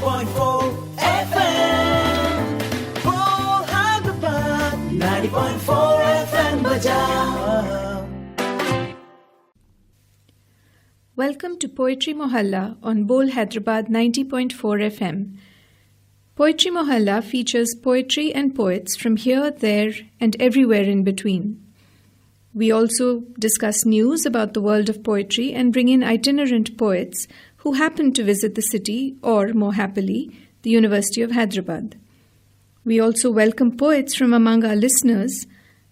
90.4 FM. Bol Hyderabad 90.4 FM bajao. Welcome to Poetry Mohalla on Bol Hyderabad 90.4 FM. Poetry Mohalla features poetry and poets from here, there, and everywhere in between. We also discuss news about the world of poetry and bring in itinerant poets who happen to visit the city or, more happily, the University of Hyderabad. We also welcome poets from among our listeners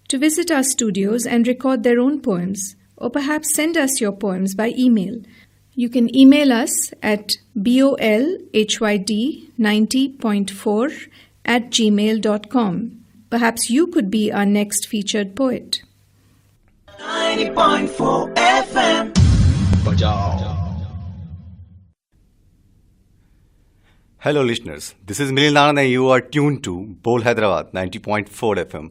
to visit our studios and record their own poems, or perhaps send us your poems by email. You can email us at bolhyd90.4@gmail.com. Perhaps you could be our next featured poet. 90.4 FM bajao. Hello listeners, this is Milind Anand and you are tuned to Bol Hyderabad 90.4 FM.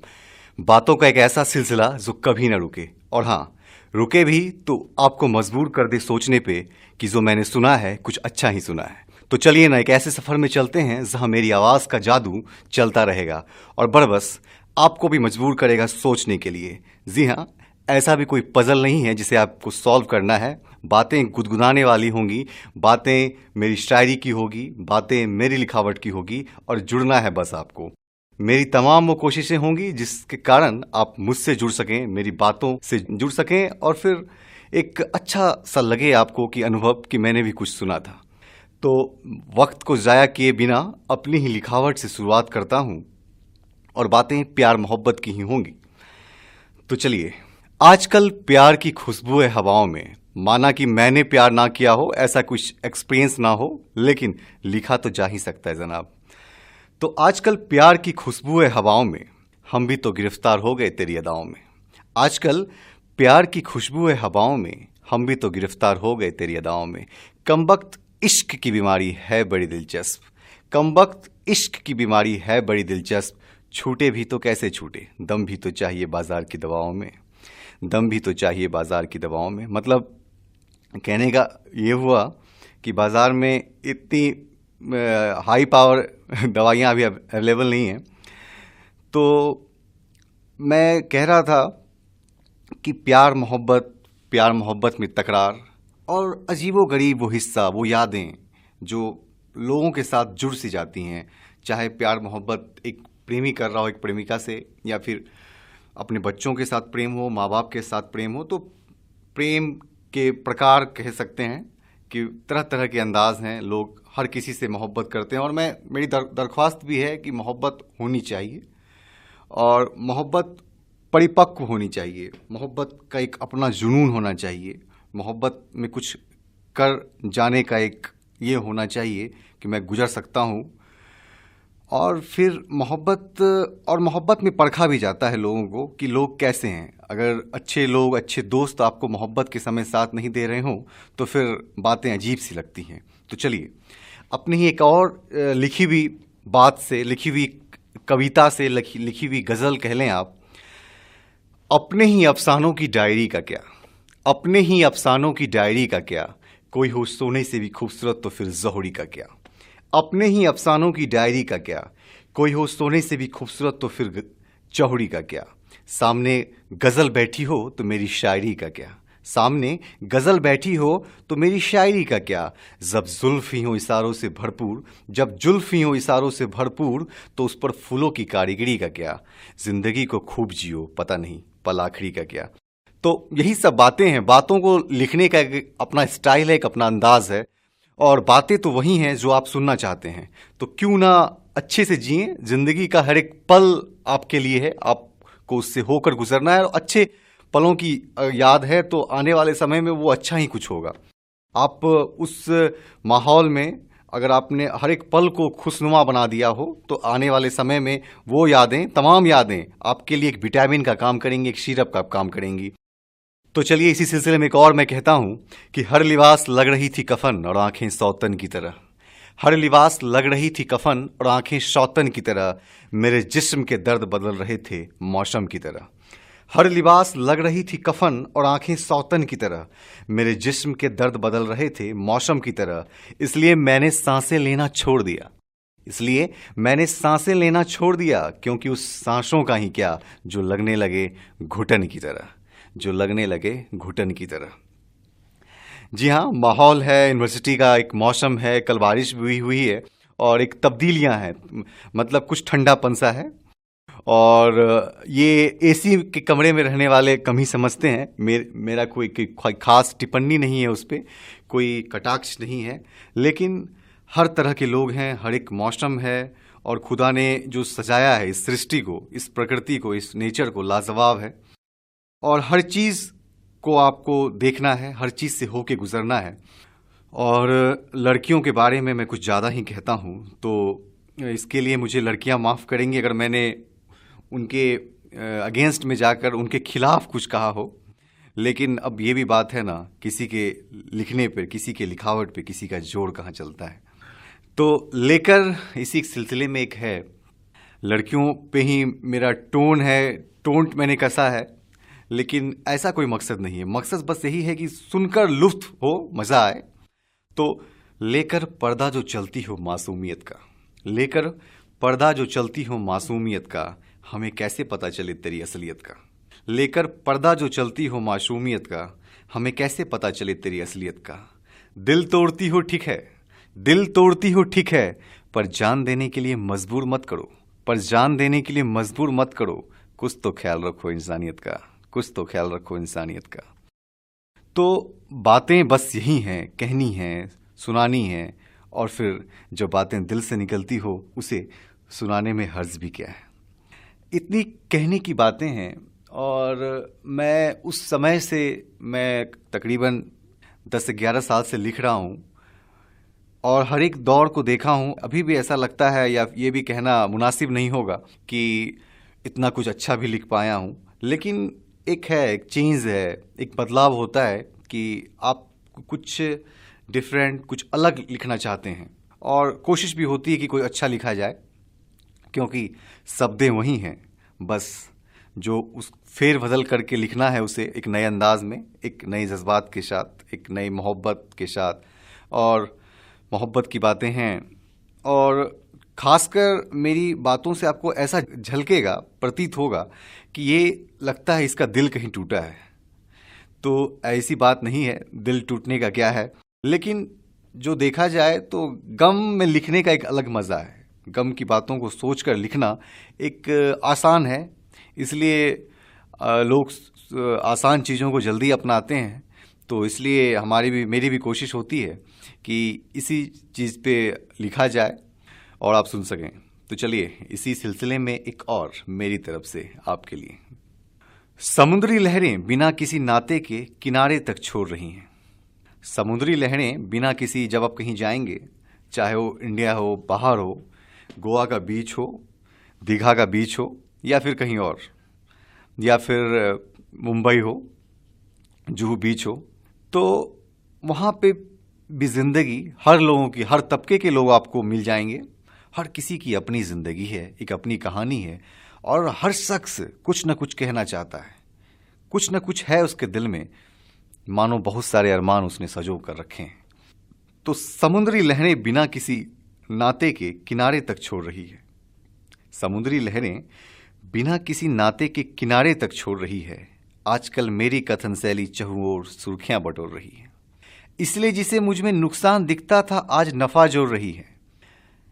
बातों का एक ऐसा सिलसिला जो कभी ना रुके, और हाँ रुके भी तो आपको मजबूर कर दे सोचने पे कि जो मैंने सुना है कुछ अच्छा ही सुना है। तो चलिए ना एक ऐसे सफर में चलते हैं जहाँ मेरी आवाज़ का जादू चलता रहेगा और बरबस आपको भी मजबूर करेगा सोचने के लिए। जी हाँ, ऐसा भी कोई पजल नहीं है जिसे आपको सॉल्व करना है। बातें गुदगुदाने वाली होंगी, बातें मेरी शायरी की होगी, बातें मेरी लिखावट की होगी और जुड़ना है बस आपको। मेरी तमाम वो कोशिशें होंगी जिसके कारण आप मुझसे जुड़ सकें, मेरी बातों से जुड़ सकें और फिर एक अच्छा सा लगे आपको कि अनुभव कि मैंने भी कुछ सुना था। तो वक्त को ज़ाया किए बिना अपनी ही लिखावट से शुरुआत करता हूँ और बातें प्यार मोहब्बत की ही होंगी। तो चलिए, आजकल प्यार की खुशबू है हवाओं में। माना कि मैंने प्यार ना किया हो, ऐसा कुछ एक्सपीरियंस ना हो, लेकिन लिखा तो जा ही सकता है जनाब। तो आजकल प्यार की खुशबू है हवाओं में, हम भी तो गिरफ्तार हो गए तेरी अदाओं में। आजकल प्यार की खुशबू है हवाओं में, हम भी तो गिरफ्तार हो गए तेरी अदाओं में। कमबख्त इश्क की बीमारी है बड़ी दिलचस्प, कमबख्त इश्क की बीमारी है बड़ी दिलचस्प। छूटे भी तो कैसे छूटे, दम भी तो चाहिए बाजार की दवाओं में, दम भी तो चाहिए बाजार की दवाओं में। मतलब कहने का ये हुआ कि बाज़ार में इतनी हाई पावर दवाइयाँ अभी अवेलेबल नहीं हैं। तो मैं कह रहा था कि प्यार मोहब्बत में तकरार और अजीबोगरीब वो हिस्सा, वो यादें जो लोगों के साथ जुड़ सी जाती हैं। चाहे प्यार मोहब्बत एक प्रेमी कर रहा हो एक प्रेमिका से, या फिर अपने बच्चों के साथ प्रेम हो, माँ बाप के साथ प्रेम हो। तो प्रेम के प्रकार कह सकते हैं कि तरह तरह के अंदाज हैं, लोग हर किसी से मोहब्बत करते हैं। और मेरी दरख्वास्त भी है कि मोहब्बत होनी चाहिए और मोहब्बत परिपक्व होनी चाहिए, मोहब्बत का एक अपना जुनून होना चाहिए, मोहब्बत में कुछ कर जाने का एक ये होना चाहिए कि मैं गुजर सकता हूँ। और फिर मोहब्बत में परखा भी जाता है लोगों को कि लोग कैसे हैं। अगर अच्छे लोग, अच्छे दोस्त आपको मोहब्बत के समय साथ नहीं दे रहे हों तो फिर बातें अजीब सी लगती हैं। तो चलिए, अपनी ही एक और लिखी हुई बात से, लिखी हुई कविता से, लिखी हुई गज़ल कह लें आप। अपने ही अफसानों की डायरी का क्या, अपने ही अफसानों की डायरी का क्या, कोई हो सोने से भी खूबसूरत तो फिर ज़ोहरी का क्या। अपने ही अफसानों की डायरी का क्या, कोई हो सोने से भी खूबसूरत तो फिर जौहरी का क्या। सामने गज़ल बैठी हो तो मेरी शायरी का क्या, सामने गज़ल बैठी हो तो मेरी शायरी का क्या। जब जुल्फ़ ही हो इशारों से भरपूर, जब जुल्फ़ ही हो इशारों से भरपूर, तो उस पर फूलों की कारीगरी का क्या। ज़िंदगी को खूब जियो, पता नहीं पल आखिरी का क्या। तो यही सब बातें हैं। बातों को लिखने का एक अपना स्टाइल है, एक अपना अंदाज है, और बातें तो वही हैं जो आप सुनना चाहते हैं। तो क्यों ना अच्छे से जिएं। ज़िंदगी का हर एक पल आपके लिए है, आपको उससे होकर गुजरना है। और अच्छे पलों की याद है तो आने वाले समय में वो अच्छा ही कुछ होगा। आप उस माहौल में अगर आपने हर एक पल को खुशनुमा बना दिया हो तो आने वाले समय में वो यादें, तमाम यादें आपके लिए एक विटामिन का काम करेंगी, एक सिरप का काम करेंगी। तो चलिए, इसी सिलसिले में एक और मैं कहता हूँ कि हर लिबास लग रही थी कफन और आंखें सौतन की तरह, हर लिबास लग रही थी कफन और आंखें सौतन की तरह, मेरे जिस्म के दर्द बदल रहे थे मौसम की तरह। हर लिबास लग रही थी कफन और आंखें सौतन की तरह। मेरे जिस्म के दर्द बदल रहे थे मौसम की तरह। इसलिए मैंने सांसें लेना छोड़ दिया। इसलिए मैंने सांसें लेना छोड़ दिया, क्योंकि उस सांसों का ही क्या जो लगने लगे घुटन की तरह, जो लगने लगे घुटन की तरह। जी हाँ, माहौल है, यूनिवर्सिटी का एक मौसम है, कल बारिश भी हुई है और एक तब्दीलियां हैं, मतलब कुछ ठंडापन सा है। और ये एसी के कमरे में रहने वाले कम ही समझते हैं। मेरा कोई खास टिप्पणी नहीं है उस पर, कोई कटाक्ष नहीं है, लेकिन हर तरह के लोग हैं, हर एक मौसम है और खुदा ने जो सजाया है इस सृष्टि को, इस प्रकृति को, इस नेचर को, लाजवाब है। और हर चीज़ को आपको देखना है, हर चीज़ से होके गुजरना है। और लड़कियों के बारे में मैं कुछ ज़्यादा ही कहता हूँ, तो इसके लिए मुझे लड़कियाँ माफ़ करेंगी अगर मैंने उनके अगेंस्ट में जाकर उनके खिलाफ कुछ कहा हो। लेकिन अब ये भी बात है ना, किसी के लिखने पर, किसी के लिखावट पे किसी का जोर कहाँ चलता है। तो लेकर इसी सिलसिले में एक है, लड़कियों पे ही मेरा टोन है, टोन मैंने कसा है, लेकिन ऐसा कोई मकसद नहीं है। मकसद बस यही है कि सुनकर लुत्फ हो, मज़ा आए। तो लेकर पर्दा जो चलती हो मासूमियत का, लेकर पर्दा जो चलती हो मासूमियत का, हमें कैसे पता चले तेरी असलियत का। लेकर पर्दा जो चलती हो मासूमियत का, हमें कैसे पता चले तेरी असलियत का। दिल तोड़ती हो ठीक है, दिल तोड़ती हो ठीक है, पर जान देने के लिए मजबूर मत करो, पर जान देने के लिए मजबूर मत करो। कुछ तो ख्याल रखो इंसानियत का, कुछ तो ख्याल रखो इंसानियत का। तो बातें बस यही हैं, कहनी हैं, सुनानी हैं, और फिर जो बातें दिल से निकलती हो उसे सुनाने में हर्ज भी क्या है। इतनी कहने की बातें हैं। और मैं उस समय से, मैं तकरीबन 10 से 11 साल से लिख रहा हूँ और हर एक दौर को देखा हूँ। अभी भी ऐसा लगता है, या ये भी कहना मुनासिब नहीं होगा कि इतना कुछ अच्छा भी लिख पाया हूँ, लेकिन एक है, एक चेंज है, एक बदलाव होता है कि आप कुछ डिफरेंट, कुछ अलग लिखना चाहते हैं और कोशिश भी होती है कि कोई अच्छा लिखा जाए, क्योंकि शब्दें वही हैं, बस जो उस फेर बदल करके लिखना है उसे एक नए अंदाज में, एक नए जज्बात के साथ, एक नई मोहब्बत के साथ। और मोहब्बत की बातें हैं, और ख़ासकर मेरी बातों से आपको ऐसा झलकेगा, प्रतीत होगा कि ये लगता है इसका दिल कहीं टूटा है। तो ऐसी बात नहीं है, दिल टूटने का क्या है, लेकिन जो देखा जाए तो गम में लिखने का एक अलग मज़ा है। गम की बातों को सोचकर लिखना एक आसान है, इसलिए लोग आसान चीज़ों को जल्दी अपनाते हैं। तो इसलिए मेरी भी कोशिश होती है कि इसी चीज़ पे लिखा जाए और आप सुन सकें। तो चलिए, इसी सिलसिले में एक और मेरी तरफ से आपके लिए। समुद्री लहरें बिना किसी नाते के किनारे तक छोड़ रही हैं। समुद्री लहरें बिना किसी, जब आप कहीं जाएंगे, चाहे वो इंडिया हो, बाहर हो, गोवा का बीच हो, दीघा का बीच हो, या फिर कहीं और, या फिर मुंबई हो, जुहू बीच हो, तो वहाँ पे भी ज़िंदगी, हर लोगों की, हर तबके के लोग आपको मिल जाएंगे। हर किसी की अपनी ज़िंदगी है, एक अपनी कहानी है, और हर शख्स कुछ न कुछ कहना चाहता है, कुछ न कुछ है उसके दिल में, मानो बहुत सारे अरमान उसने सजो कर रखे हैं। तो समुद्री लहरें बिना किसी नाते के किनारे तक छोड़ रही है। समुद्री लहरें बिना किसी नाते के किनारे तक छोड़ रही है। आजकल मेरी कथन शैली चहुं ओर सुर्खियां बटोर रही है। इसलिए जिसे मुझ में नुकसान दिखता था आज नफा जोड़ रही है।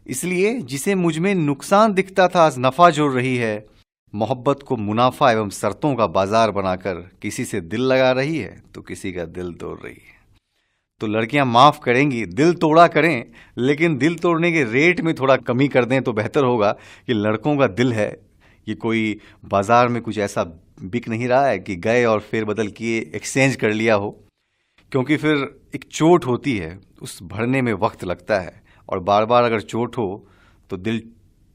इसलिए जिसे मुझ में नुकसान दिखता था आज नफा जोड़ रही है। मोहब्बत को मुनाफा एवं शर्तों का बाजार बनाकर किसी से दिल लगा रही है तो किसी का दिल तोड़ रही है। तो लड़कियां माफ़ करेंगी, दिल तोड़ा करें, लेकिन दिल तोड़ने के रेट में थोड़ा कमी कर दें तो बेहतर होगा। कि लड़कों का दिल है, ये कोई बाज़ार में कुछ ऐसा बिक नहीं रहा है कि गए और फेर बदल किए, एक्सचेंज कर लिया हो। क्योंकि फिर एक चोट होती है, उस भरने में वक्त लगता है, और बार बार अगर चोट हो तो दिल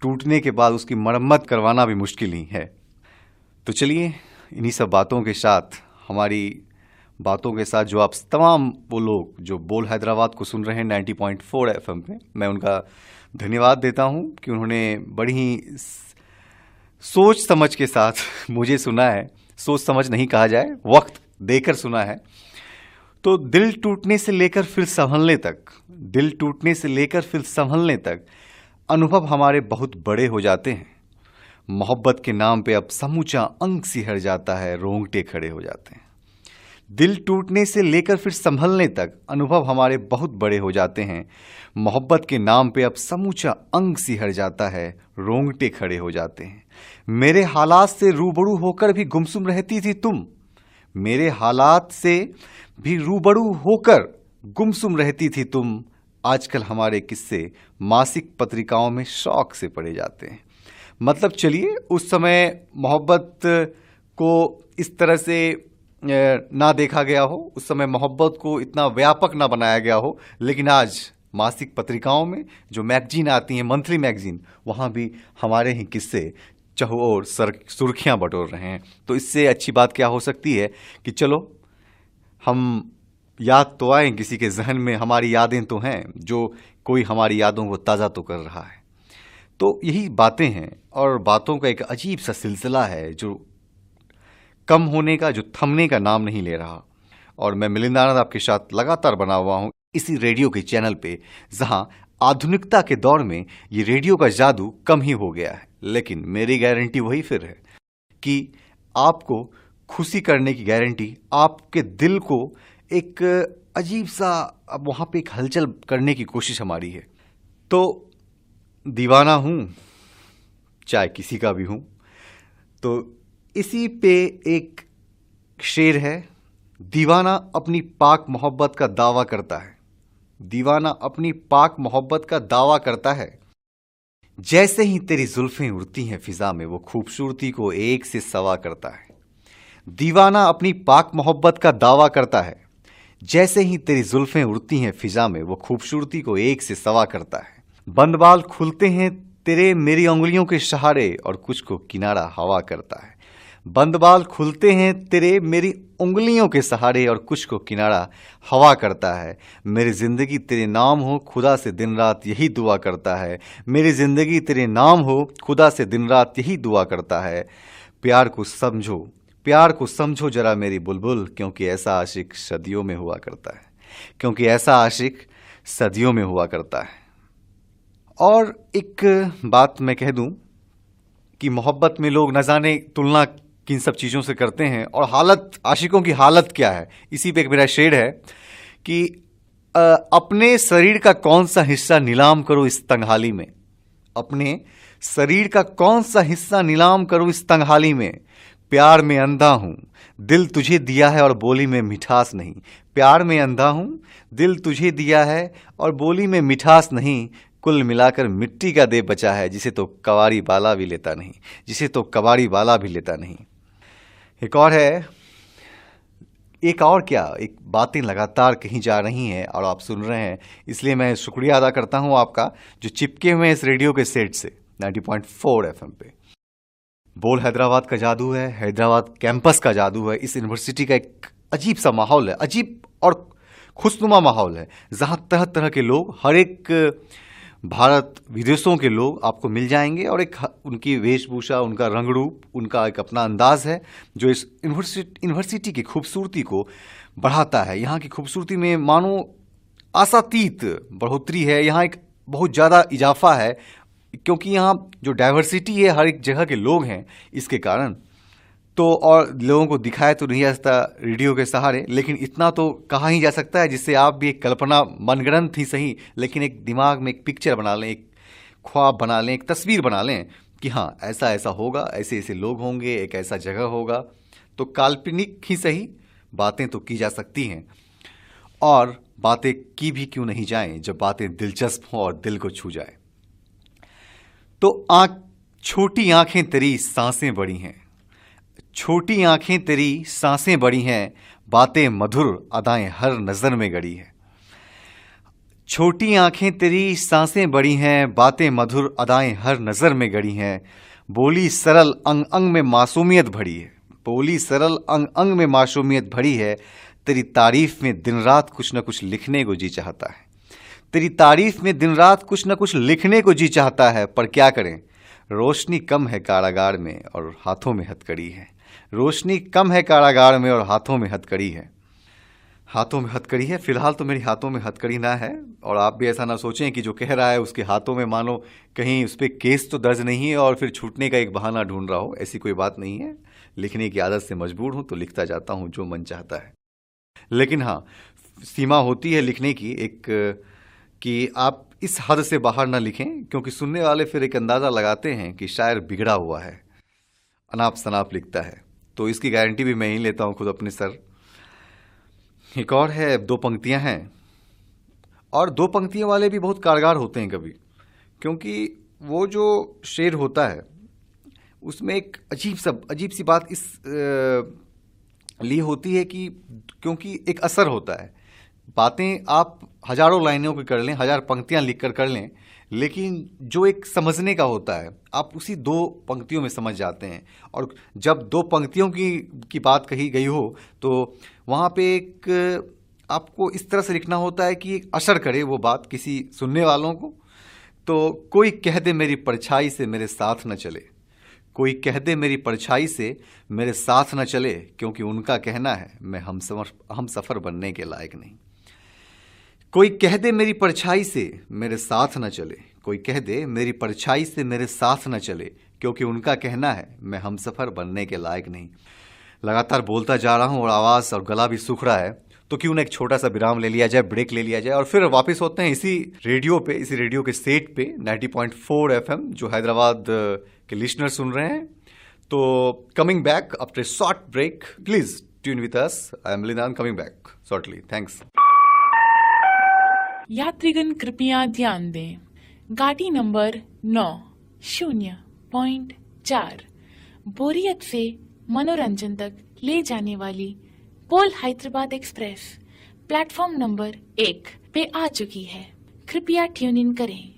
टूटने के बाद उसकी मरम्मत करवाना भी मुश्किल ही है। तो चलिए, इन्हीं सब बातों के साथ, हमारी बातों के साथ, जो आप तमाम वो लोग जो बोल हैदराबाद को सुन रहे हैं 90.4 FM पे, मैं उनका धन्यवाद देता हूं कि उन्होंने बड़ी ही सोच समझ के साथ मुझे सुना है, सोच समझ नहीं कहा जाए, वक्त देकर सुना है। तो दिल टूटने से लेकर फिर संभलने तक, दिल टूटने से लेकर फिर संभलने तक अनुभव हमारे बहुत बड़े हो जाते हैं। मोहब्बत के नाम पे अब समूचा अंग सिहर जाता है, रोंगटे खड़े हो जाते हैं। दिल टूटने से लेकर फिर संभलने तक अनुभव हमारे बहुत बड़े हो जाते हैं। मोहब्बत के नाम पे अब समूचा अंग सिहर जाता है, रोंगटे खड़े हो जाते हैं। मेरे हालात से रूबरू होकर भी गुमसुम रहती थी तुम, मेरे हालात से भी रूबरू होकर गुमसुम रहती थी तुम। आजकल हमारे किस्से मासिक पत्रिकाओं में शौक से पढ़े जाते हैं। मतलब चलिए, उस समय मोहब्बत को इस तरह से ना देखा गया हो, उस समय मोहब्बत को इतना व्यापक ना बनाया गया हो, लेकिन आज मासिक पत्रिकाओं में जो मैगजीन आती हैं, मंथली मैगजीन, वहाँ भी हमारे ही किस्से चहुओर सुर्खियाँ बटोर रहे हैं। तो इससे अच्छी बात क्या हो सकती है कि चलो हम याद तो आए, किसी के जहन में हमारी यादें तो हैं, जो कोई हमारी यादों को ताज़ा तो कर रहा है। तो यही बातें हैं, और बातों का एक अजीब सा सिलसिला है जो कम होने का, जो थमने का नाम नहीं ले रहा। और मैं मिलिंद आनंद आपके साथ लगातार बना हुआ हूँ इसी रेडियो के चैनल पे, जहाँ आधुनिकता के दौर में ये रेडियो का जादू कम ही हो गया है। लेकिन मेरी गारंटी वही फिर है कि आपको खुशी करने की गारंटी, आपके दिल को एक अजीब सा अब वहाँ पे एक हलचल करने की कोशिश हमारी है। तो दीवाना हूँ, चाहे किसी का भी हूँ। तो इसी पे एक शेर है, दीवाना अपनी पाक मोहब्बत का दावा करता है, दीवाना अपनी पाक मोहब्बत का दावा करता है। जैसे ही तेरी जुल्फें उड़ती हैं फिजा में, वो खूबसूरती को एक से सवा करता है। दीवाना अपनी पाक मोहब्बत का दावा करता है। जैसे ही तेरी जुल्फें उड़ती हैं फिजा में, वो खूबसूरती को एक से सवा करता है। बंद बाल खुलते हैं तेरे मेरी उंगलियों के सहारे, और कुछ को किनारा हवा करता है। बंद बाल खुलते हैं तेरे मेरी उंगलियों के सहारे, और कुछ को किनारा हवा करता है। मेरी ज़िंदगी तेरे नाम हो, खुदा से दिन रात यही दुआ करता है। मेरी ज़िंदगी तेरे नाम हो, खुदा से दिन रात यही दुआ करता है। प्यार को समझो, प्यार को समझो जरा मेरी बुलबुल, क्योंकि ऐसा आशिक सदियों में हुआ करता है, क्योंकि ऐसा आशिक सदियों में हुआ करता है। और एक बात मैं कह दूं कि मोहब्बत में लोग न जाने तुलना किन सब चीज़ों से करते हैं, और हालत, आशिकों की हालत क्या है। इसी पे एक मेरा शेर है कि अपने शरीर का कौन सा हिस्सा नीलाम करो इस तंगहाली में, अपने शरीर का कौन सा हिस्सा नीलाम करो इस तंगहाली में। प्यार में अंधा हूँ, दिल तुझे दिया है और बोली में मिठास नहीं। प्यार में अंधा हूँ, दिल तुझे दिया है और बोली में मिठास नहीं। कुल मिलाकर मिट्टी का दे बचा है, जिसे तो कवाड़ी वाला भी लेता नहीं, जिसे तो कबाड़ी वाला भी लेता नहीं। एक और है, एक और क्या, एक बातें लगातार कहीं जा रही हैं और आप सुन रहे हैं, इसलिए मैं शुक्रिया अदा करता हूं आपका जो चिपके हुए हैं इस रेडियो के सेट से 90.4 FM पे। बोल हैदराबाद का जादू है, हैदराबाद कैंपस का जादू है। इस यूनिवर्सिटी का एक अजीब सा माहौल है, अजीब और खुशनुमा माहौल है, जहां तरह तरह के लोग, हर एक भारत विदेशों के लोग आपको मिल जाएंगे, और एक उनकी वेशभूषा, उनका रंग रूप, उनका एक अपना अंदाज है जो इस यूनिवर्सिटी की खूबसूरती को बढ़ाता है। यहाँ की खूबसूरती में मानो आशातीत बढ़ोतरी है, यहाँ एक बहुत ज़्यादा इजाफा है, क्योंकि यहाँ जो डाइवर्सिटी है, हर एक जगह के लोग हैं, इसके कारण तो, और लोगों को दिखाया तो नहीं जा सकता रेडियो के सहारे, लेकिन इतना तो कहा ही जा सकता है जिससे आप भी एक कल्पना, मनगढ़ंत ही सही, लेकिन एक दिमाग में एक पिक्चर बना लें, एक ख्वाब बना लें, एक तस्वीर बना लें कि हाँ ऐसा ऐसा होगा, ऐसे ऐसे लोग होंगे, एक ऐसा जगह होगा। तो काल्पनिक ही सही बातें तो की जा सकती हैं, और बातें की भी क्यों नहीं जाएं जब बातें दिलचस्प हों और दिल को छू जाए। तो छोटी आंखें तेरी सांसें बड़ी हैं, छोटी आंखें तेरी सांसें बड़ी हैं, बातें मधुर अदाएं हर नज़र में गड़ी है। छोटी आंखें तेरी सांसें बड़ी हैं, बातें मधुर अदाएं हर नज़र में गड़ी हैं। बोली सरल अंग अंग में मासूमियत भरी है, बोली सरल अंग अंग में मासूमियत भरी है। तेरी तारीफ में दिन रात कुछ न कुछ लिखने को जी चाहता है, तेरी तारीफ में दिन रात कुछ न कुछ लिखने को जी चाहता है। पर क्या करें, रोशनी कम है कारागार में और हाथों में हथकड़ी है। रोशनी कम है कारागार में और हाथों में हथकड़ी है। हाथों में हथकड़ी है। फिलहाल तो मेरी हाथों में हथकड़ी ना है, और आप भी ऐसा ना सोचें कि जो कह रहा है उसके हाथों में मानो कहीं उस पर केस तो दर्ज नहीं है और फिर छूटने का एक बहाना ढूंढ रहा हो। ऐसी कोई बात नहीं है। लिखने की आदत से मजबूर हूं तो लिखता जाता हूं जो मन चाहता है। लेकिन हाँ, सीमा होती है लिखने की एक, कि आप इस हद से बाहर ना लिखें, क्योंकि सुनने वाले फिर एक अंदाज़ा लगाते हैं कि शायर बिगड़ा हुआ है, अनाप शनाप लिखता है। तो इसकी गारंटी भी मैं ही लेता हूं खुद अपने सर। एक और है, 2 पंक्तियां हैं, और 2 पंक्तियों वाले भी बहुत कारगर होते हैं कभी, क्योंकि वो जो शेर होता है उसमें एक अजीब सी बात इस लिए होती है कि क्योंकि एक असर होता है। बातें आप हजारों लाइनों की कर लें, 1000 पंक्तियां लिखकर कर लें, लेकिन जो एक समझने का होता है आप उसी 2 पंक्तियों में समझ जाते हैं। और जब 2 पंक्तियों की बात कही गई हो तो वहाँ पे एक आपको इस तरह से लिखना होता है कि एक असर करे वो बात किसी सुनने वालों को। तो कोई कह दे मेरी परछाई से मेरे साथ न चले, कोई कह दे मेरी परछाई से मेरे साथ न चले, क्योंकि उनका कहना है मैं हम सफ़र बनने के लायक नहीं। कोई कह दे मेरी परछाई से मेरे साथ न चले, कोई कह दे मेरी परछाई से मेरे साथ न चले, क्योंकि उनका कहना है मैं हमसफ़र बनने के लायक नहीं। लगातार बोलता जा रहा हूँ और आवाज़ और गला भी सूख रहा है, तो क्यों ना एक छोटा सा विराम ले लिया जाए, ब्रेक ले लिया जाए, और फिर वापस होते हैं इसी रेडियो के सेट पे 90.4 FM जो हैदराबाद के लिसनर सुन रहे हैं। तो coming back after short break, please tune with us. I am Milind Anand, coming back shortly. Thanks. यात्रीगण कृपया ध्यान दें, गाड़ी नंबर 9-0.4 बोरियत से मनोरंजन तक ले जाने वाली बोल हैदराबाद एक्सप्रेस प्लेटफॉर्म नंबर 1 पे आ चुकी है। कृपया ट्यून इन करें।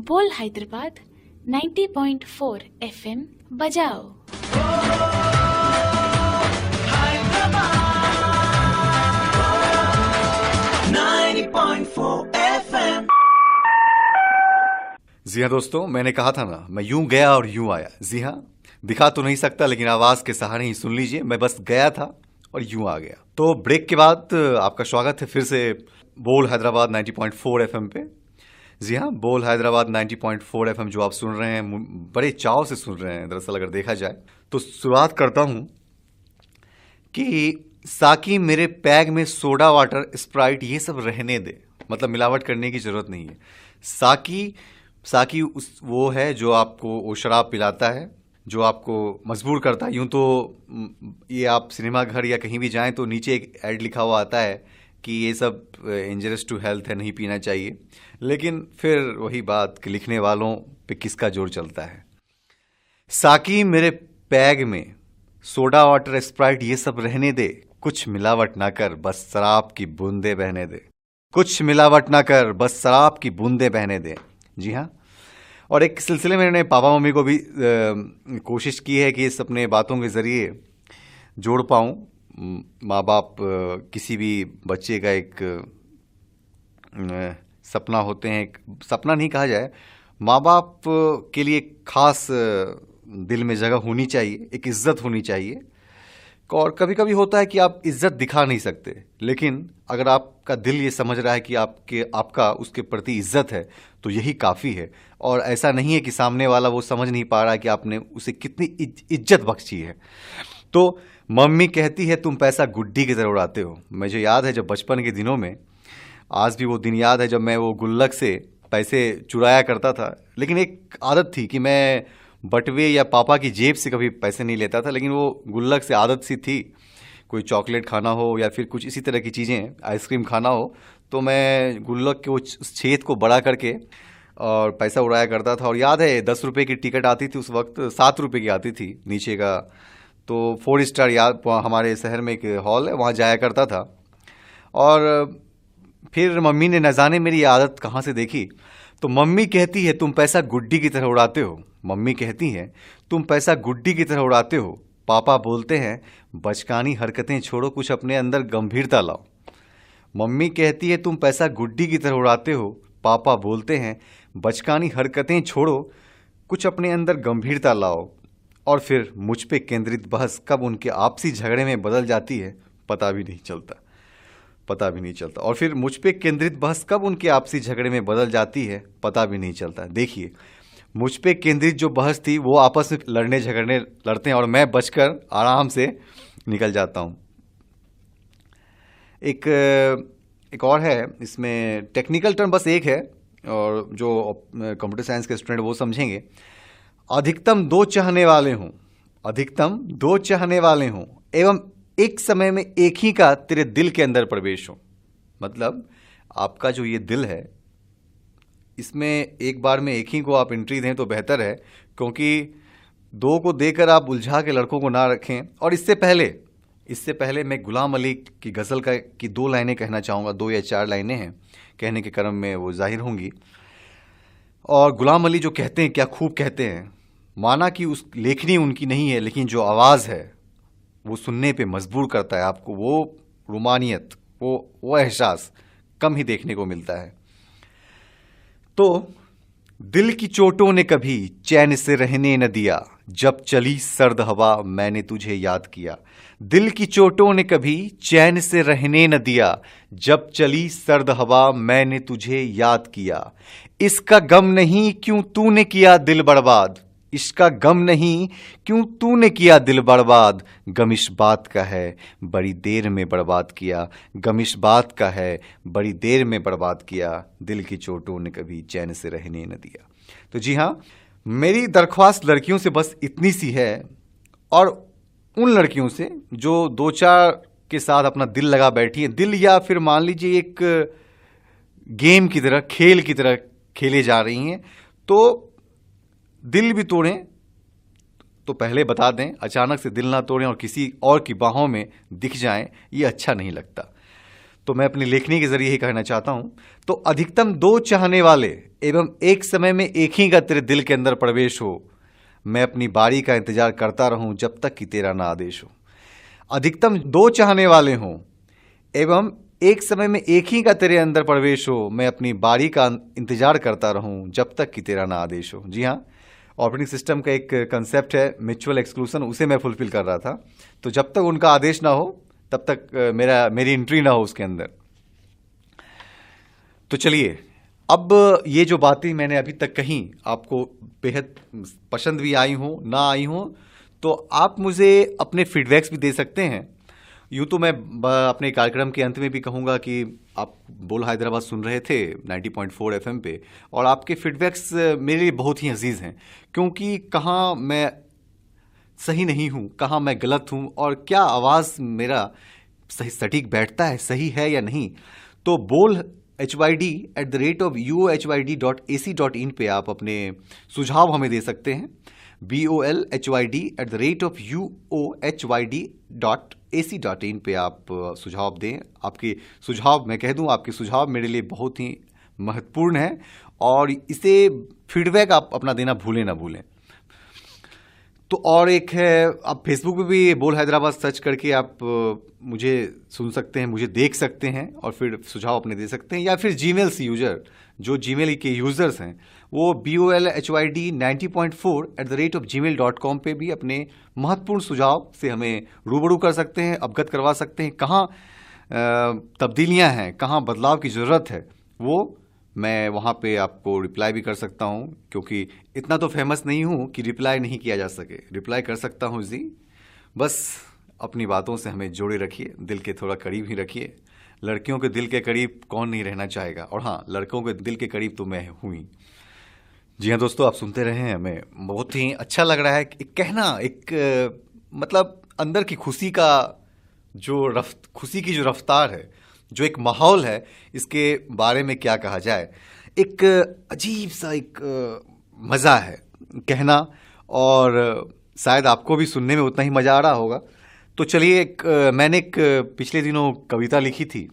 बोल हैदराबाद 90.4 FM बजाओ। 90.4 FM। जी हाँ दोस्तों, मैंने कहा था ना, मैं यूं गया और यूं आया। जी हाँ, दिखा तो नहीं सकता, लेकिन आवाज के सहारे ही सुन लीजिए, मैं बस गया था और यूं आ गया। तो ब्रेक के बाद आपका स्वागत है फिर से बोल हैदराबाद 90.4 FM पे। जी हाँ, बोल हैदराबाद 90.4 FM जो आप सुन रहे हैं, बड़े चाव से सुन रहे हैं दरअसल अगर देखा जाए। तो शुरुआत करता हूं कि साकी मेरे पैग में सोडा वाटर स्प्राइट ये सब रहने दे, मतलब मिलावट करने की जरूरत नहीं है। साकी वो है जो आपको वो शराब पिलाता है, जो आपको मजबूर करता है। यूं तो ये आप सिनेमा घर या कहीं भी जाएं तो नीचे एक ऐड लिखा हुआ आता है कि ये सब इंजरियस टू हेल्थ है, नहीं पीना चाहिए। लेकिन फिर वही बात कि लिखने वालों पे किसका जोर चलता है। साकी मेरे पैग में सोडा वाटर स्प्राइट ये सब रहने दे, कुछ मिलावट ना कर बस शराब की बूंदे बहने दे, कुछ मिलावट ना कर बस शराब की बूंदे बहने दे। जी हाँ, और एक सिलसिले में मैंने पापा मम्मी को भी कोशिश की है कि इस अपने बातों के ज़रिए जोड़ पाऊँ। माँ बाप किसी भी बच्चे का एक सपना होते हैं, एक सपना नहीं कहा जाए, माँ बाप के लिए खास दिल में जगह होनी चाहिए, एक इज्जत होनी चाहिए। और कभी कभी होता है कि आप इज्जत दिखा नहीं सकते, लेकिन अगर आपका दिल ये समझ रहा है कि आपका उसके प्रति इज्जत है तो यही काफ़ी है। और ऐसा नहीं है कि सामने वाला वो समझ नहीं पा रहा कि आपने उसे कितनी इज्जत बख्शी है। तो मम्मी कहती है तुम पैसा गुड्डी की तरह उड़ाते हो। मुझे याद है जब बचपन के दिनों में, आज भी वो दिन याद है जब मैं वो गुल्लक से पैसे चुराया करता था। लेकिन एक आदत थी कि मैं बटवे या पापा की जेब से कभी पैसे नहीं लेता था, लेकिन वो गुल्लक से आदत सी थी। कोई चॉकलेट खाना हो या फिर कुछ इसी तरह की चीज़ें, आइसक्रीम खाना हो, तो मैं गुल्लक के उस छेद को बड़ा करके और पैसा उड़ाया करता था। और याद है 10 रुपये की टिकट आती थी उस वक्त, 7 रुपये की आती थी नीचे का। तो 4 स्टार याद हमारे शहर में एक हॉल है, वहाँ जाया करता था। और फिर मम्मी ने न जाने मेरी आदत कहाँ से देखी, तो मम्मी कहती है तुम पैसा गुड्डी की तरह उड़ाते हो। मम्मी कहती हैं तुम पैसा गुड्डी की तरह उड़ाते हो। पापा बोलते हैं बचकानी हरकतें छोड़ो, कुछ अपने अंदर गंभीरता लाओ। मम्मी कहती है तुम पैसा गुड्डी की तरह उड़ाते हो। पापा बोलते हैं बचकानी हरकतें छोड़ो, कुछ अपने अंदर गंभीरता लाओ। और फिर मुझ पे केंद्रित बहस कब उनके आपसी झगड़े में बदल जाती है पता भी नहीं चलता। और फिर मुझ पे केंद्रित बहस कब उनके आपसी झगड़े में बदल जाती है पता भी नहीं चलता। देखिए, मुझ पे केंद्रित जो बहस थी वो आपस में लड़ते हैं और मैं बचकर आराम से निकल जाता हूँ। एक और है इसमें, टेक्निकल टर्म बस एक है और जो कंप्यूटर साइंस के स्टूडेंट वो समझेंगे। अधिकतम दो चाहने वाले हों एवं एक समय में एक ही का तेरे दिल के अंदर प्रवेश हो। मतलब आपका जो ये दिल है इसमें एक बार में एक ही को आप एंट्री दें तो बेहतर है, क्योंकि दो को देकर आप उलझा के लड़कों को ना रखें। और इससे पहले मैं गुलाम अली की गज़ल की 2 लाइनें कहना चाहूँगा। 2 या 4 लाइनें हैं, कहने के क्रम में वो जाहिर होंगी। और गुलाम अली जो कहते हैं क्या खूब कहते हैं, माना कि उस लेखनी उनकी नहीं है लेकिन जो आवाज़ है वो सुनने पे मजबूर करता है आपको। वो रुमानियत, वो एहसास कम ही देखने को मिलता है। तो दिल की चोटों ने कभी चैन से रहने न दिया, जब चली सर्द हवा मैंने तुझे याद किया। दिल की चोटों ने कभी चैन से रहने न दिया, जब चली सर्द हवा मैंने तुझे याद किया। इसका गम नहीं क्यों तूने किया दिल बर्बाद, इसका गम नहीं क्यों तूने किया दिल बर्बाद। गम इस बात का है बड़ी देर में बर्बाद किया, गम इस बात का है बड़ी देर में बर्बाद किया। दिल की चोटों ने कभी चैन से रहने न दिया। तो जी हाँ, मेरी दरख्वास्त लड़कियों से बस इतनी सी है, और उन लड़कियों से जो 2-4 के साथ अपना दिल लगा बैठी हैं, दिल या फिर मान लीजिए एक गेम की तरह, खेल की तरह खेले जा रही हैं, तो दिल भी तोड़ें तो पहले बता दें, अचानक से दिल ना तोड़ें और किसी और की बाहों में दिख जाएं, ये अच्छा नहीं लगता। तो मैं अपनी लेखनी के जरिए ही कहना चाहता हूं। तो अधिकतम 2 चाहने वाले एवं एक समय में एक ही का तेरे दिल के अंदर प्रवेश हो, मैं अपनी बारी का इंतजार करता रहूं जब तक कि तेरा ना आदेश हो। अधिकतम 2 चाहने वाले हों एवं एक समय में एक ही का तेरे अंदर प्रवेश हो, मैं अपनी बारी का इंतजार करता रहूं जब तक कि तेरा ना आदेश हो। जी हाँ, ऑपरेटिंग सिस्टम का एक कंसेप्ट है म्यूचुअल एक्सक्लूसन, उसे मैं फुलफिल कर रहा था। तो जब तक उनका आदेश ना हो तब तक मेरी एंट्री ना हो उसके अंदर। तो चलिए, अब ये जो बातें मैंने अभी तक कही आपको बेहद पसंद भी आई हो ना आई हो, तो आप मुझे अपने फीडबैक्स भी दे सकते हैं। यूँ तो मैं अपने कार्यक्रम के अंत में भी कहूँगा कि आप बोल हैदराबाद सुन रहे थे 90.4 FM पे, और आपके फीडबैक्स मेरे लिए बहुत ही अजीज़ हैं, क्योंकि कहाँ मैं सही नहीं हूँ, कहाँ मैं गलत हूँ, और क्या आवाज़ मेरा सही सटीक बैठता है, सही है या नहीं। तो बोल HYD@uohyd.ac.in पे आप अपने सुझाव हमें दे सकते हैं। BOLHYD@uohyd.ac.in पे आप सुझाव दें। आपके सुझाव, मैं कह दूं, आपके सुझाव मेरे लिए बहुत ही महत्वपूर्ण है, और इसे फीडबैक आप अपना देना भूलें ना भूलें। तो और एक है, आप फेसबुक पे भी बोल हैदराबाद सर्च करके आप मुझे सुन सकते हैं, मुझे देख सकते हैं और फिर सुझाव अपने दे सकते हैं। या फिर जीमेल से यूजर, जो जीमेल के यूज़र्स हैं, वो bolhyd90.4@gmail.com पे भी अपने महत्वपूर्ण सुझाव से हमें रूबरू कर सकते हैं, अवगत करवा सकते हैं। कहाँ तब्दीलियाँ हैं, कहाँ बदलाव की ज़रूरत है, वो मैं वहाँ पे आपको रिप्लाई भी कर सकता हूँ, क्योंकि इतना तो फेमस नहीं हूँ कि रिप्लाई नहीं किया जा सके। रिप्लाई कर सकता हूँ जी, बस अपनी बातों से हमें जोड़े रखिए, दिल के थोड़ा करीब ही रखिए। लड़कियों के दिल के करीब कौन नहीं रहना चाहेगा, और हाँ, लड़कों के दिल के करीब तो मैं हूँ ही। जी हाँ दोस्तों, आप सुनते रहे हैं, हमें बहुत ही अच्छा लग रहा है कहना, मतलब अंदर की खुशी की जो रफ्तार है, जो एक माहौल है, इसके बारे में क्या कहा जाए। एक अजीब सा एक मज़ा है कहना, और शायद आपको भी सुनने में उतना ही मज़ा आ रहा होगा। तो चलिए, मैंने एक पिछले दिनों कविता लिखी थी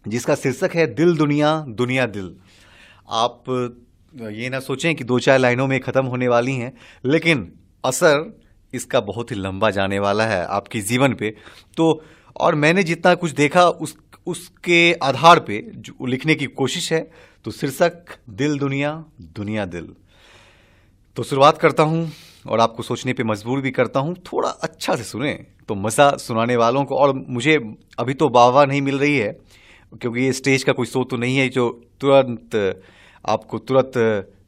जिसका शीर्षक है दिल दुनिया दुनिया दिल। आप ये ना सोचें कि 2-4 लाइनों में ख़त्म होने वाली हैं, लेकिन असर इसका बहुत ही लंबा जाने वाला है आपके जीवन पे। तो और मैंने जितना कुछ देखा उसके आधार पे जो लिखने की कोशिश है। तो शीर्षक दिल दुनिया दुनिया दिल। तो शुरुआत करता हूँ और आपको सोचने पे मजबूर भी करता हूँ। थोड़ा अच्छा से सुने तो मज़ा सुनाने वालों को। और मुझे अभी तो वाह नहीं मिल रही है, क्योंकि ये स्टेज का कोई शो तो नहीं है जो तुरंत आपको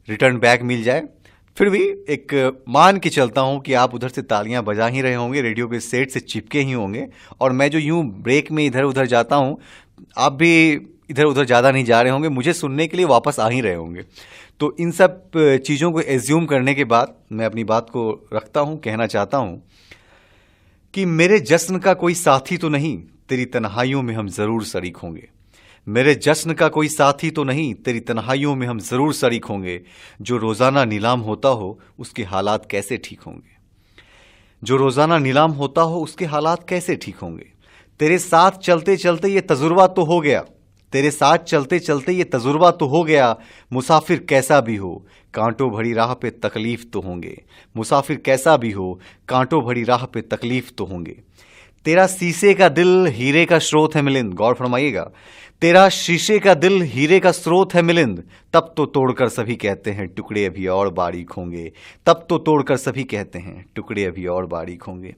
रिटर्न बैक मिल जाए। फिर भी एक मान के चलता हूँ कि आप उधर से तालियां बजा ही रहे होंगे, रेडियो के सेट से चिपके ही होंगे, और मैं जो यूं ब्रेक में इधर उधर जाता हूँ, आप भी इधर उधर ज़्यादा नहीं जा रहे होंगे, मुझे सुनने के लिए वापस आ ही रहे होंगे। तो इन सब चीज़ों को एज्यूम करने के बाद मैं अपनी बात को रखता हूँ। कहना चाहता हूँ कि मेरे जश्न का कोई साथी तो नहीं, तेरी तन्हाइयों में हम ज़रूर शरीक होंगे। मेरे जश्न का कोई साथी तो नहीं, तेरी तन्हाइयों में हम ज़रूर शरीक होंगे। जो रोज़ाना नीलाम होता हो उसके हालात कैसे ठीक होंगे। जो रोज़ाना नीलाम होता हो उसके हालात कैसे ठीक होंगे। तेरे साथ चलते चलते ये तजुर्बा तो हो गया, तेरे साथ चलते चलते ये तजुर्बा तो हो गया। मुसाफिर कैसा भी हो कांटों भरी राह पे तकलीफ तो होंगे। मुसाफिर कैसा भी हो कांटों भरी राह पे तकलीफ तो होंगे। तेरा शीशे का दिल हीरे का स्रोत है मिलिंद, गौर फरमाइएगा। तेरा शीशे का दिल हीरे का स्रोत है मिलिंद, तब तो तोड़कर सभी कहते हैं टुकड़े अभी और बारीक होंगे। तब तो तोड़कर सभी कहते हैं टुकड़े अभी और बारीक होंगे।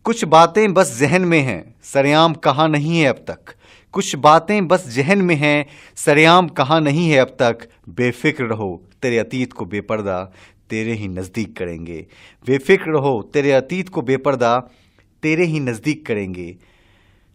कुछ बातें बस जहन में हैं, सरेआम कहा नहीं है अब तक। कुछ बातें बस जहन में हैं, सरेआम कहा नहीं है अब तक। बेफिक्र रहो तेरे अतीत को बेपर्दा तेरे ही नज़दीक करेंगे। बेफिक्र रहो तेरे अतीत को बेपर्दा तेरे ही नज़दीक करेंगे।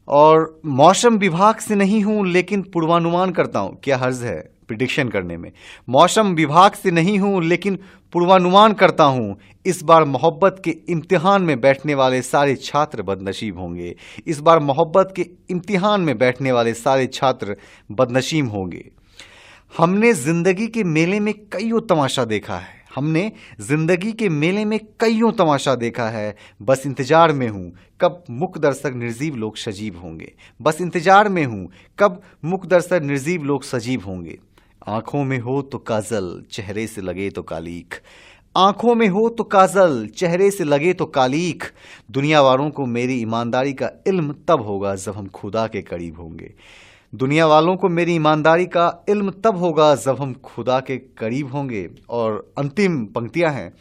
और मौसम विभाग से नहीं हूं लेकिन पूर्वानुमान करता हूं। क्या हर्ज है प्रिडिक्शन करने में। मौसम विभाग से नहीं हूं लेकिन पूर्वानुमान करता हूं, इस बार मोहब्बत के इम्तिहान में बैठने वाले सारे छात्र बदनसीब होंगे। इस बार मोहब्बत के इम्तिहान में बैठने वाले सारे छात्र बदनसीब होंगे। हमने जिंदगी के मेले में कईयों तमाशा देखा है। हमने जिंदगी के मेले में कईयों तमाशा देखा है। बस इंतजार में हूँ कब मुख दर्शक निर्जीव लोग सजीव होंगे। बस इंतजार में हूँ कब मुख दर्शक निर्जीव लोग सजीव होंगे। आंखों में हो तो काजल चेहरे से लगे तो कालीख। आंखों में हो तो काजल चेहरे से लगे तो कालीख। दुनिया वालों को मेरी ईमानदारी का इल्म तब होगा जब हम खुदा के करीब होंगे। दुनिया वालों को मेरी ईमानदारी का इल्म तब होगा जब हम खुदा के करीब होंगे। और अंतिम पंक्तियां हैं।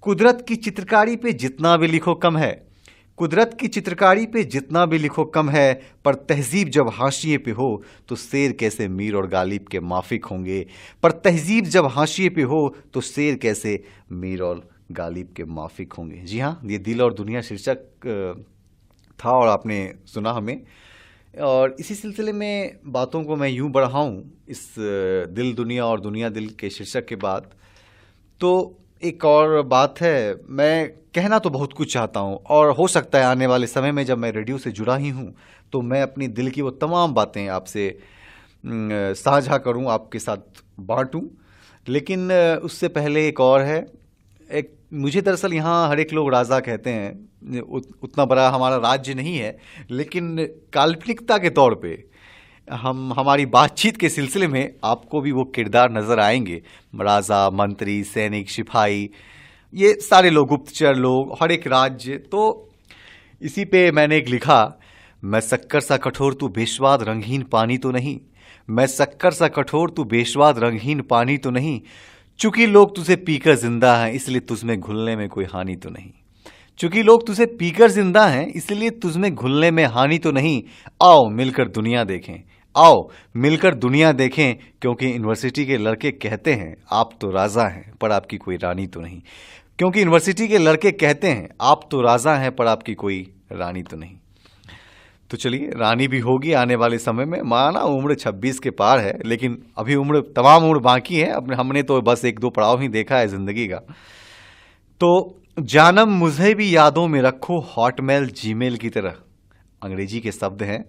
कुदरत की चित्रकारी पे जितना भी लिखो कम है। कुदरत की चित्रकारी पे जितना भी लिखो कम है, पर तहजीब जब हाशिए पे हो तो शेर कैसे मीर और गालिब के माफिक होंगे। पर तहजीब जब हाशिए पे हो तो शेर कैसे मीर और गालिब के माफिक होंगे। जी हाँ, ये दिल और दुनिया शीर्षक था और आपने सुना हमें। और इसी सिलसिले में बातों को मैं यूं बढ़ाऊं इस दिल दुनिया और दुनिया दिल के शीर्षक के बाद, तो एक और बात है। मैं कहना तो बहुत कुछ चाहता हूं और हो सकता है आने वाले समय में जब मैं रेडियो से जुड़ा ही हूं तो मैं अपनी दिल की वो तमाम बातें आपसे साझा करूं, आपके साथ बांटूं। लेकिन उससे पहले एक और है। एक मुझे दरअसल यहाँ हर एक लोग राजा कहते हैं। उतना बड़ा हमारा राज्य नहीं है, लेकिन काल्पनिकता के तौर पे हमारी बातचीत के सिलसिले में आपको भी वो किरदार नजर आएंगे। राजा, मंत्री, सैनिक, सिपाही, ये सारे लोग, गुप्तचर लोग, हर एक राज्य। तो इसी पे मैंने एक लिखा, मैं शक्कर सा कठोर तू बेस्वाद रंगहीन पानी तो नहीं। मैं शक्कर सा कठोर तू बेस्वाद रंगहीन पानी तो नहीं। चूंकि लोग तुझे पीकर जिंदा हैं इसलिए तुझमें घुलने में कोई हानि तो नहीं। चूंकि लोग तुझे पीकर जिंदा हैं इसलिए तुझमें घुलने में हानि तो नहीं। आओ मिलकर दुनिया देखें, आओ मिलकर दुनिया देखें, क्योंकि यूनिवर्सिटी के लड़के कहते हैं आप तो राजा हैं पर आपकी कोई रानी तो नहीं। क्योंकि यूनिवर्सिटी के लड़के कहते हैं आप तो राजा हैं पर आपकी कोई रानी तो नहीं। तो चलिए, रानी भी होगी आने वाले समय में। माना उम्र 26 के पार है, लेकिन अभी तमाम उम्र बाकी है। हमने तो बस 1-2 पड़ाव ही देखा है जिंदगी का। तो जानम मुझे भी यादों में रखो हॉटमेल जीमेल की तरह। अंग्रेजी के शब्द हैं,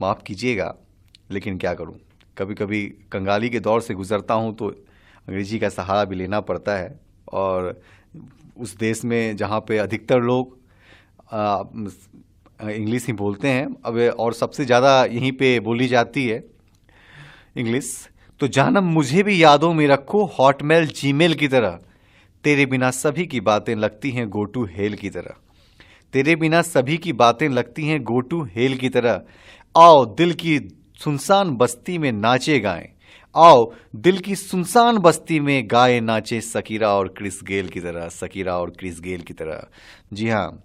माफ़ कीजिएगा, लेकिन क्या करूं, कभी कभी कंगाली के दौर से गुजरता हूं तो अंग्रेजी का सहारा भी लेना पड़ता है। और उस देश में जहां पे अधिकतर लोग इंग्लिश ही बोलते हैं अब, और सबसे ज़्यादा यहीं पे बोली जाती है इंग्लिश। तो जानम मुझे भी यादों में रखो हॉटमेल जीमेल की तरह। तेरे बिना सभी की बातें लगती हैं गो टू हेल की तरह। तेरे बिना सभी की बातें लगती हैं गो टू हेल की तरह। आओ दिल की सुनसान बस्ती में नाचे गाएं। आओ दिल की सुनसान बस्ती में गाए नाचे सकीरा और क्रिस गेल की तरह, सकीरा और क्रिस गेल की तरह। जी हाँ,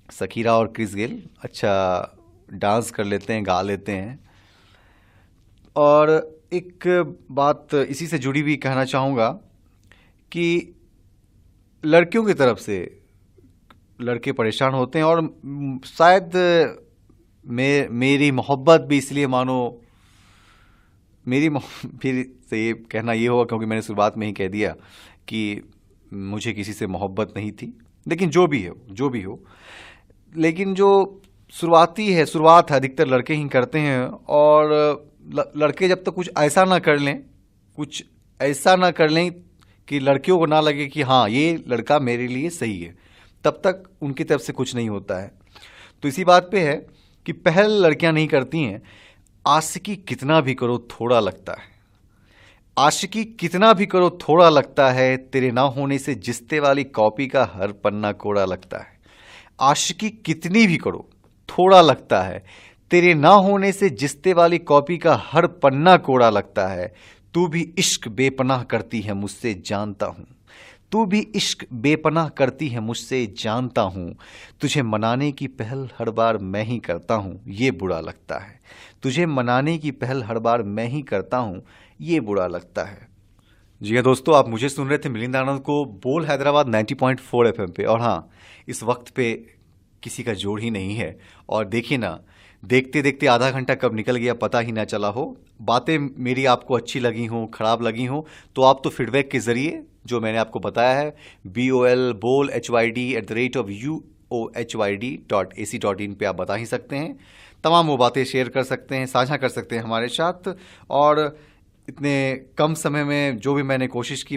सकीरा और क्रिस गेल अच्छा डांस कर लेते हैं, गा लेते हैं। और एक बात इसी से जुड़ी हुई कहना चाहूँगा कि लड़कियों की तरफ से लड़के परेशान होते हैं, और शायद मेरी मोहब्बत भी इसलिए मानो, फिर से ये कहना ये होगा क्योंकि मैंने शुरुआत में ही कह दिया कि मुझे किसी से मोहब्बत नहीं थी। लेकिन जो भी हो, लेकिन जो शुरुआत है अधिकतर लड़के ही करते हैं। और लड़के जब तक कुछ ऐसा ना कर लें कि लड़कियों को ना लगे कि हाँ ये लड़का मेरे लिए सही है, तब तक उनकी तरफ से कुछ नहीं होता है। तो इसी बात पे है कि पहल लड़कियां नहीं करती हैं। आशिकी कितना भी करो थोड़ा लगता है, आशिकी कितना भी करो थोड़ा लगता है, तेरे ना होने से जिस्ते वाली कॉपी का हर पन्ना कोड़ा लगता है। आशिकी कितनी भी करो थोड़ा लगता है, तेरे ना होने से जिस्ते वाली कॉपी का हर पन्ना कोड़ा लगता है। तू भी इश्क बेपनाह करती है मुझसे जानता हूँ, तू भी इश्क बेपनाह करती है मुझसे जानता हूँ। तुझे मनाने की पहल हर बार मैं ही करता हूँ, ये बुरा लगता है। तुझे मनाने की पहल हर बार मैं ही करता हूँ, ये बुरा लगता है। जी हाँ दोस्तों, आप मुझे सुन रहे थे मिलिंद आनंद को बोल हैदराबाद 90.4 FM पे। और हाँ, इस वक्त पे किसी का जोड़ ही नहीं है। और देखिए ना, देखते देखते आधा घंटा कब निकल गया पता ही ना चला हो। बातें मेरी आपको अच्छी लगी हो, खराब लगी हो, तो आप तो फीडबैक के जरिए जो मैंने आपको बताया है bolhyd@uohyd.ac.in पे आप बता ही सकते हैं। तमाम वो बातें शेयर कर सकते हैं, साझा कर सकते हैं हमारे साथ। और इतने कम समय में जो भी मैंने कोशिश की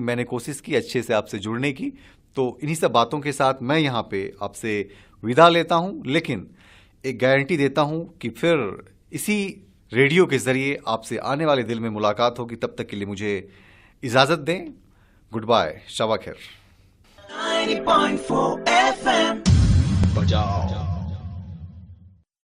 अच्छे से आपसे जुड़ने की। तो इन्हीं सब बातों के साथ मैं यहाँ पे आपसे विदा लेता हूँ, लेकिन एक गारंटी देता हूँ कि फिर इसी रेडियो के जरिए आपसे आने वाले दिल में मुलाकात होगी। तब तक के लिए मुझे इजाजत दें। गुड बाय, शबा खैर। 90.4 FM बजाओ।